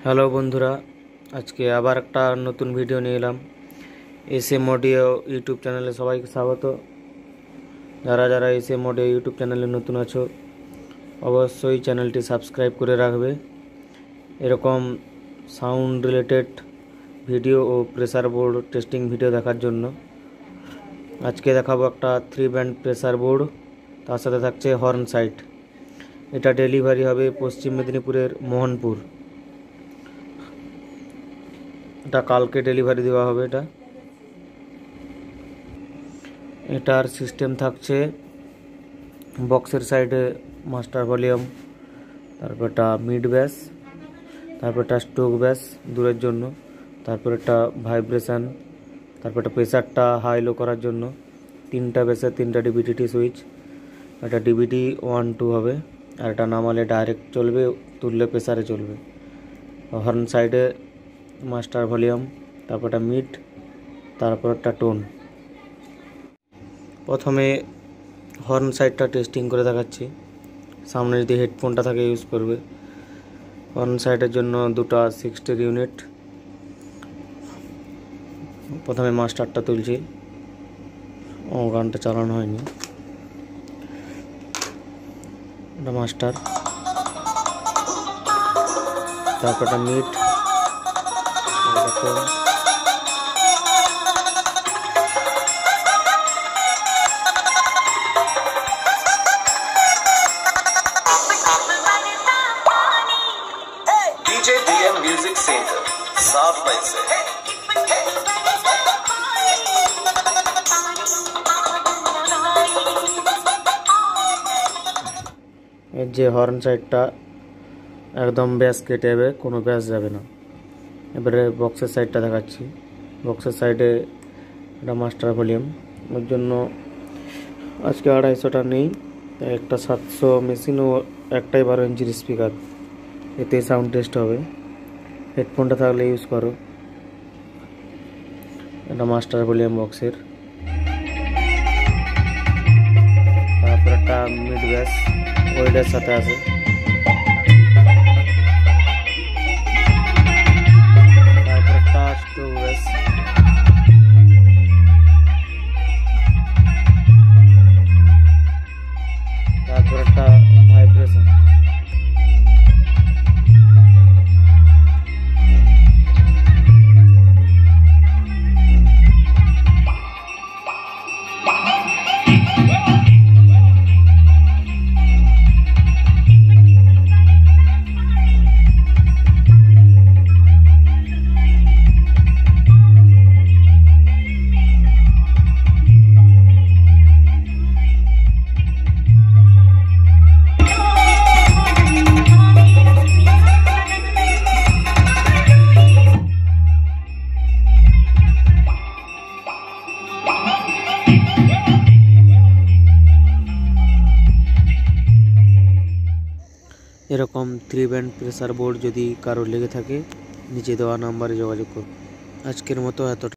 Hello বন্ধুরা, আজকে আবার একটা নতুন ভিডিও নিয়ে এলাম। এসএম অডিও ইউটিউব চ্যানেলে সবাইকে স্বাগত। যারা যারা এসএম অডিও ইউটিউব চ্যানেলে নতুন আছো অবশ্যই চ্যানেলটি সাবস্ক্রাইব করে রাখবে। এরকম সাউন্ড রিলেটেড ভিডিও ও প্রেসার বোর্ড টেস্টিং ভিডিও দেখার জন্য আজকে দেখাবো একটা 3 ব্যান্ড প্রেসার বোর্ড, তার সাথে থাকছে হর্ন সাইট। এটা ডেলিভারি হবে পশ্চিম মেদিনীপুরের মোহনপুর। এটা কালকে ডেলিভারি দেওয়া হবে। এটার সিস্টেম থাকছে বক্সের সাইডে মাস্টার ভলিউম, তারপর একটা মিড ব্যাস, তারপর একটা স্ট্রোক ব্যাস দূরের জন্য, তারপর একটা ভাইব্রেশন, তারপর একটা প্রেসারটা হাই লো করার জন্য, 3টা ব্যাসের 3টা ডিবিটি সুইচ। একটা ডিবিটি 1-2 হবে, আর এটা নামালে ডাইরেক্ট চলবে, তুললে প্রেসারে চলবে। হর্ন সাইডে মাস্টার ভলিউম, তারপর একটা মিড, তারপর একটা টোন। প্রথমে হর্ন সাইডটা টেস্টিং করে দেখাচ্ছি। সামনে যদি হেডফোনটা থাকে ইউজ করবে। হর্ন সাইডের জন্য 2টা 60 ইউনিট। প্রথমে মাস্টারটা তুলছি, গানটা চালানো হয়নি। এটা মাস্টার, তারপর একটা mid, DJ DM Music Center, साफ पैसे। এর যে হর্ন সাইডটা একদম ব্যাস কেটে যাবে, কোনো ব্যাস যাবে না। এবারে বক্সের সাইডটা দেখাচ্ছি। বক্সের সাইডে একটা মাস্টার ভলিউম, ওর জন্য আজকে 250টা নেই, একটা 700 মেশিন ও একটাই 12 ইঞ্চির স্পিকার, এতে সাউন্ড টেস্ট হবে। হেডফোনটা থাকলে ইউজ করো। এটা মাস্টার ভলিউম বক্সের, তারপর একটা মিড ব্যাস ওয়েডের সাথে আছে, তারপর একটা স্ট্রোক ব্যাস, তারপর একটা ভাইব্রেশন। এরকম 3 ব্যান্ড প্রেসার বোর্ড যদি কারো লেগে থাকে নিচে দেওয়া নাম্বারে যোগাযোগ করুন। আজকের মতো এতটা।